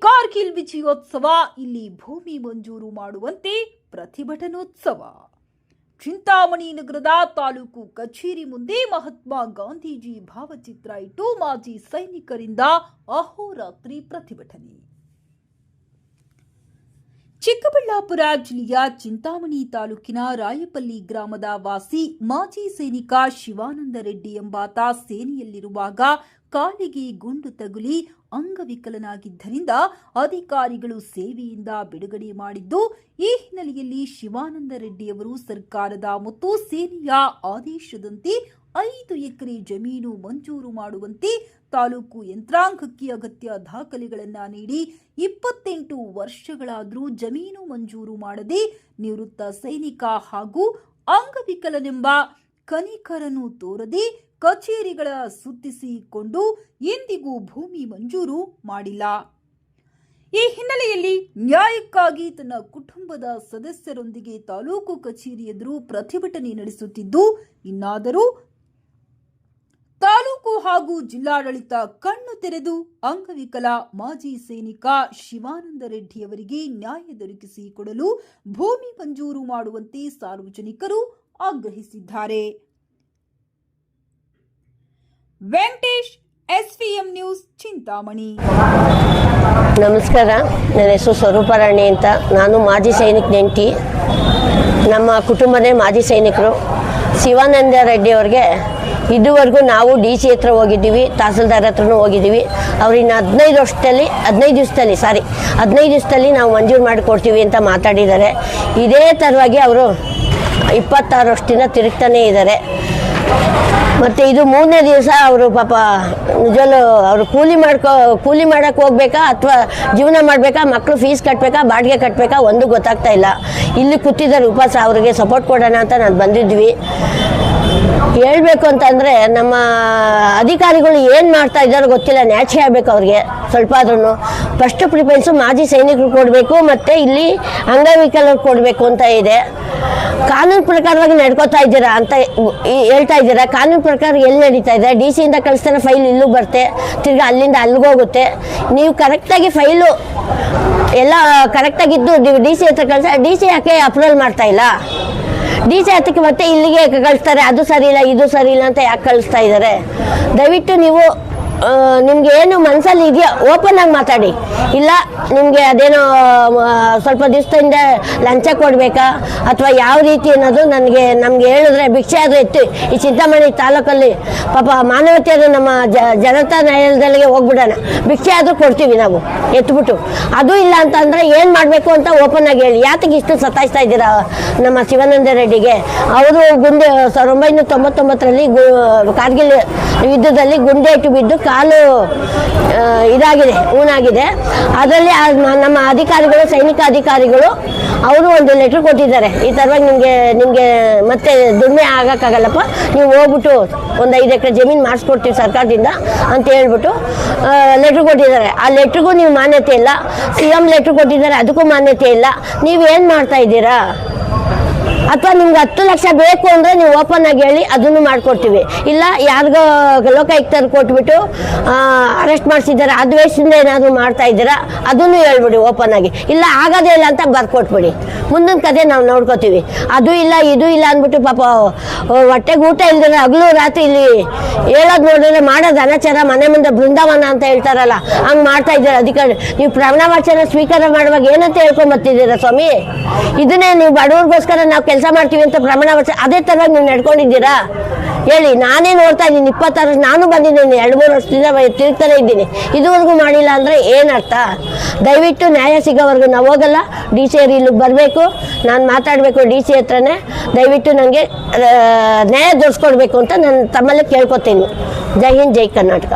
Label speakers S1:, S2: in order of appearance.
S1: ಕಾರ್ಗಿಲ್ ವಿಜಯೋತ್ಸವ, ಇಲ್ಲಿ ಭೂಮಿ ಮಂಜೂರು ಮಾಡುವಂತೆ ಪ್ರತಿಭಟನೋತ್ಸವ. ಚಿಂತಾಮಣಿ ನಗರದ ತಾಲೂಕು ಕಚೇರಿ ಮುಂದೆ ಮಹಾತ್ಮ ಗಾಂಧೀಜಿ ಭಾವಚಿತ್ರ ಇಟ್ಟು ಮಾಜಿ ಸೈನಿಕರಿಂದ ಅಹೋರಾತ್ರಿ ಪ್ರತಿಭಟನೆ. ಚಿಕ್ಕಬಳ್ಳಾಪುರ ಜಿಲ್ಲೆಯ ಚಿಂತಾಮಣಿ ತಾಲೂಕಿನ ರಾಯಪಲ್ಲಿ ಗ್ರಾಮದ ವಾಸಿ ಮಾಜಿ ಸೈನಿಕ ಶಿವಾನಂದ ರೆಡ್ಡಿ ಎಂಬಾತ ಸೇನೆಯಲ್ಲಿರುವಾಗ ಕಾಲಿಗೆ ಗುಂಡು ತಗುಲಿ ಅಂಗವಿಕಲನಾಗಿದ್ದರಿಂದ ಅಧಿಕಾರಿಗಳು ಸೇವೆಯಿಂದ ಬಿಡುಗಡೆ ಮಾಡಿದ್ದು, ಈ ಹಿನ್ನೆಲೆಯಲ್ಲಿ ಶಿವಾನಂದ ರೆಡ್ಡಿಯವರು ಸರ್ಕಾರದ ಮತ್ತು ಸೇನೆಯ ಆದೇಶದಂತೆ 5 ಎಕರೆ ಜಮೀನು ಮಂಜೂರು ಮಾಡುವಂತೆ ತಾಲೂಕು ಯಂತ್ರಾಂಗಕ್ಕೆ ಅಗತ್ಯ ದಾಖಲೆಗಳನ್ನು ನೀಡಿ 28 ವರ್ಷಗಳಾದರೂ ಜಮೀನು ಮಂಜೂರು ಮಾಡದೆ ನಿವೃತ್ತ ಸೈನಿಕ ಹಾಗೂ ಅಂಗವಿಕಲನೆಂಬ ಕನಿಕರನ್ನು ತೋರದೆ ಕಚೇರಿಗಳ ಸುತ್ತಿಸಿಕೊಂಡು ಎಂದಿಗೂ ಭೂಮಿ ಮಂಜೂರು ಮಾಡಿಲ್ಲ. ಈ ಹಿನ್ನೆಲೆಯಲ್ಲಿ ನ್ಯಾಯಕ್ಕಾಗಿ ತನ್ನ ಕುಟುಂಬದ ಸದಸ್ಯರೊಂದಿಗೆ ತಾಲೂಕು ಕಚೇರಿ ಎದುರು ಪ್ರತಿಭಟನೆ ನಡೆಸುತ್ತಿದ್ದು, ಇನ್ನಾದರೂ ತಾಲೂಕು ಹಾಗೂ ಜಿಲ್ಲಾಡಳಿತ ಕಣ್ಣು ತೆರೆದು ಅಂಗವಿಕಲ ಮಾಜಿ ಸೈನಿಕ ಶಿವಾನಂದ ರೆಡ್ಡಿಯವರಿಗೆ ನ್ಯಾಯ ದೊರಕಿಸಿಕೊಡಲು ಭೂಮಿ ಮಂಜೂರು ಮಾಡುವಂತೆ ಸಾರ್ವಜನಿಕರು ಆಗ್ರಹಿಸಿದ್ದಾರೆ. Venkatesh, SVM news, Chintamani.
S2: ನಮಸ್ಕಾರ, ನನ್ನ ಹೆಸರು ಸ್ವರೂಪರಾಣಿ ಅಂತ. ನಾನು ಮಾಜಿ ಸೈನಿಕ ನೆಂಟಿ. ನಮ್ಮ ಕುಟುಂಬನೇ ಮಾಜಿ ಸೈನಿಕರು. ಶಿವಾನಂದ ರೆಡ್ಡಿ ಅವ್ರಿಗೆ ಇದುವರೆಗೂ ನಾವು DC ಹತ್ರ ಹೋಗಿದ್ದೀವಿ, ತಹಸೀಲ್ದಾರ್ ಹತ್ರನೂ ಹೋಗಿದ್ದೀವಿ. ಅವ್ರಿನ್ನ 15 ದಿವಸದಲ್ಲಿ ನಾವು ಮಂಜೂರು ಮಾಡಿಕೊಡ್ತೀವಿ ಅಂತ ಮಾತಾಡಿದ್ದಾರೆ. ಇದೇ ಥರವಾಗಿ ಅವರು 26 ವರ್ಷದಿಂದ ತಿರುಗ್ತಾನೇ ಇದ್ದಾರೆ. ಮತ್ತು ಇದು 3ನೇ ದಿವಸ ಅವರು ಪಾಪ ನಿಜವಲ್ಲೂ ಅವರು ಕೂಲಿ ಮಾಡೋಕ್ಕೆ ಹೋಗ್ಬೇಕಾ ಅಥವಾ ಜೀವನ ಮಾಡಬೇಕಾ, ಮಕ್ಕಳು ಫೀಸ್ ಕಟ್ಟಬೇಕಾ, ಬಾಡಿಗೆ ಕಟ್ಟಬೇಕಾ, ಒಂದು ಗೊತ್ತಾಗ್ತಾ ಇಲ್ಲ. ಇಲ್ಲಿ ಕೂತಿದ್ದಾರೆ ಉಪವಾಸ. ಅವರಿಗೆ ಸಪೋರ್ಟ್ ಕೊಡೋಣ ಅಂತ ನಾನು ಬಂದಿದ್ವಿ. ಹೇಳ್ಬೇಕು ಅಂತಂದರೆ ನಮ್ಮ ಅಧಿಕಾರಿಗಳು ಏನು ಮಾಡ್ತಾ ಇದ್ದಾರೋ ಗೊತ್ತಿಲ್ಲ. ನ್ಯಾಚೆ ಆಗಬೇಕು ಅವ್ರಿಗೆ ಸ್ವಲ್ಪ ಆದ್ರೂ. ಫಸ್ಟ್ ಪ್ರಿಫರೆನ್ಸು ಮಾಜಿ ಸೈನಿಕರು ಕೊಡಬೇಕು ಮತ್ತು ಇಲ್ಲಿ ಅಂಗವಿಕಲರು ಕೊಡಬೇಕು ಅಂತ ಇದೆ. ಕಾನೂನು ಪ್ರಕಾರವಾಗಿ ನಡ್ಕೋತಾ ಇದ್ದೀರಾ ಅಂತ ಹೇಳ್ತಾ ಇದ್ದೀರಾ. ಕಾನೂನು ಪ್ರಕಾರ ಎಲ್ಲಿ ನಡೀತಾ ಇದೆ? DC ಕಳಿಸ್ತಾರೆ, ಫೈಲ್ ಇಲ್ಲೂ ಬರುತ್ತೆ, ತಿರ್ಗಿ ಅಲ್ಲಿಂದ ಅಲ್ಲಿಗೋಗುತ್ತೆ. ನೀವು ಕರೆಕ್ಟಾಗಿ ಫೈಲು ಎಲ್ಲ ಕರೆಕ್ಟಾಗಿದ್ದು DC ಹತ್ರ ಕಳಿಸ. DC ಯಾಕೆ ಅಪ್ರೂವಲ್ ಮಾಡ್ತಾ ಇಲ್ಲ? DC ಹತ್ತಕ್ಕೆ ಮತ್ತೆ ಇಲ್ಲಿಗೆ ಕಳಿಸ್ತಾರೆ. ಅದು ಸರಿ ಇಲ್ಲ, ಇದು ಸರಿ ಇಲ್ಲ ಅಂತ ಯಾಕೆ ಕಳಿಸ್ತಾ ಇದ್ದಾರೆ? ದಯವಿಟ್ಟು ನೀವು ನಿಮ್ಗೆ ಏನು ಮನಸ್ಸಲ್ಲಿ ಇದೆಯಾ ಓಪನ್ ಆಗಿ ಮಾತಾಡಿ. ಇಲ್ಲ ನಿಮಗೆ ಅದೇನೋ ಸ್ವಲ್ಪ ದಿವಸದಿಂದ ಲಂಚ ಕೊಡಬೇಕಾ ಅಥವಾ ಯಾವ ರೀತಿ ಅನ್ನೋದು ನಮಗೆ ಹೇಳಿದ್ರೆ ಭಿಕ್ಷೆ ಆದರೂ ಎತ್ತು. ಈ ಚಿಂತಾಮಣಿ ತಾಲೂಕಲ್ಲಿ ಪಾಪ ಮಾನವತೆಯನ್ನು ನಮ್ಮ ಜನತಾ ನ್ಯಾಯಾಲಯದಲ್ಲಿಗೆ ಹೋಗ್ಬಿಡೋಣ, ಭಿಕ್ಷೆ ಆದರೂ ಕೊಡ್ತೀವಿ ನಾವು ಎತ್ಬಿಟ್ಟು. ಅದು ಇಲ್ಲ ಅಂತಂದರೆ ಏನು ಮಾಡಬೇಕು ಅಂತ ಓಪನ್ ಆಗಿ ಹೇಳಿ. ಯಾತಕ್ಕೆ ಇಷ್ಟು ಸತಾಯಿಸ್ತಾ ಇದ್ದೀರಾ ನಮ್ಮ ಶಿವಾನಂದ ರೆಡ್ಡಿಗೆ? ಅವರು 1999ರಲ್ಲಿ ಕಾರ್ಗಿಲ್ ಯುದ್ಧದಲ್ಲಿ ಗುಂಡೇಟು ಬಿದ್ದು ಕಾಲು ಇದಾಗಿದೆ, ಊನಾಗಿದೆ. ಅದರಲ್ಲಿ ನಮ್ಮ ಅಧಿಕಾರಿಗಳು, ಸೈನಿಕ ಅಧಿಕಾರಿಗಳು ಅವರು ಒಂದು ಲೆಟ್ರ್ ಕೊಟ್ಟಿದ್ದಾರೆ. ಈ ಥರವಾಗಿ ನಿಮಗೆ ಮತ್ತೆ ದುಡಿಮೆ ಆಗೋಕ್ಕಾಗಲ್ಲಪ್ಪ, ನೀವು ಹೋಗ್ಬಿಟ್ಟು ಒಂದು 5 ಎಕರೆ ಜಮೀನು ಮಾಡಿಸ್ಕೊಡ್ತೀವಿ ಸರ್ಕಾರದಿಂದ ಅಂತ ಹೇಳ್ಬಿಟ್ಟು ಲೆಟ್ರ್ ಕೊಟ್ಟಿದ್ದಾರೆ. ಆ ಲೆಟ್ರಿಗೂ ನೀವು ಮಾನ್ಯತೆ ಇಲ್ಲ. CM ಲೆಟ್ರ್ ಕೊಟ್ಟಿದ್ದಾರೆ, ಅದಕ್ಕೂ ಮಾನ್ಯತೆ ಇಲ್ಲ. ನೀವೇನು ಮಾಡ್ತಾ ಇದ್ದೀರಾ? ಅಥವಾ ನಿಮ್ಗೆ 10 ಲಕ್ಷ ಬೇಕು ಅಂದರೆ ನೀವು ಓಪನ್ ಆಗಿ ಹೇಳಿ, ಅದನ್ನು ಮಾಡಿಕೊಡ್ತೀವಿ. ಇಲ್ಲ ಯಾರಿಗೋ ಲೋಕಾಯುಕ್ತರು ಕೊಟ್ಬಿಟ್ಟು ಅರೆಸ್ಟ್ ಮಾಡಿಸಿದ್ದಾರೆ, ಅದ್ವೇಷದಿಂದ ಏನಾದರೂ ಮಾಡ್ತಾ ಇದ್ದೀರಾ, ಅದನ್ನು ಹೇಳ್ಬಿಡಿ ಓಪನ್ ಆಗಿ. ಇಲ್ಲ ಆಗೋದೇ ಇಲ್ಲ ಅಂತ ಬರ್ಕೊಟ್ಬಿಡಿ, ಮುಂದಿನ ಕತೆ ನಾವು ನೋಡ್ಕೋತೀವಿ. ಅದು ಇಲ್ಲ ಇದು ಇಲ್ಲ ಅಂದ್ಬಿಟ್ಟು ಪಾಪ ಹೊಟ್ಟೆಗೆ ಊಟ ಇಲ್ದಿರ ಹಗಲು ರಾತ್ರಿ ಇಲ್ಲಿ ಹೇಳೋದು ನೋಡಿದ್ರೆ ಮಾಡೋದು ಅನಾಚಾರ. ಮನೆ ಮುಂದೆ ಬೃಂದಾವನ ಅಂತ ಹೇಳ್ತಾರಲ್ಲ, ಹಂಗೆ ಮಾಡ್ತಾ ಇದ್ದಾರೆ ಅಧಿಕಾರಿ. ನೀವು ಪ್ರಮಾಣ ವಚನ ಸ್ವೀಕಾರ ಮಾಡುವಾಗ ಏನಂತ ಹೇಳ್ಕೊಂಬರ್ತಿದ್ದೀರಾ ಸ್ವಾಮಿ? ಇದನ್ನೇ ನೀವು ಬಡವ್ರಿಗೋಸ್ಕರ ನಾವು ಕೆಲಸ ಮಾಡ್ತೀವಿ ಅಂತ ಪ್ರಮಾಣ ವಚನ, ಅದೇ ಥರವಾಗಿ ನೀವು ನಡ್ಕೊಂಡಿದ್ದೀರಾ ಹೇಳಿ? ನಾನೇ ನೋಡ್ತಾ ಇದ್ದೀನಿ, 26 ವರ್ಷ ನಾನು ಬಂದಿದ್ದೀನಿ, 2-3 ವರ್ಷದಿಂದ ತಿರುಗ್ತಾನೆ ಇದ್ದೀನಿ, ಇದುವರೆಗೂ ಮಾಡಿಲ್ಲ ಅಂದರೆ ಏನರ್ಥ? ದಯವಿಟ್ಟು ನ್ಯಾಯ ಸಿಗೋವರೆಗೂ ನಾವು ಹೋಗಲ್ಲ. DC ಇಲ್ಲಿಗೆ ಬರಬೇಕು, ನಾನು ಮಾತಾಡಬೇಕು DC ಹತ್ರನೇ. ದಯವಿಟ್ಟು ನನಗೆ ನ್ಯಾಯ ದೊರಕಿಸ್ಕೊಡ್ಬೇಕು ಅಂತ ನಾನು ತಮ್ಮಲ್ಲೇ ಕೇಳ್ಕೊತೀನಿ. ಜೈ ಹಿಂದ್, ಜೈ ಕರ್ನಾಟಕ.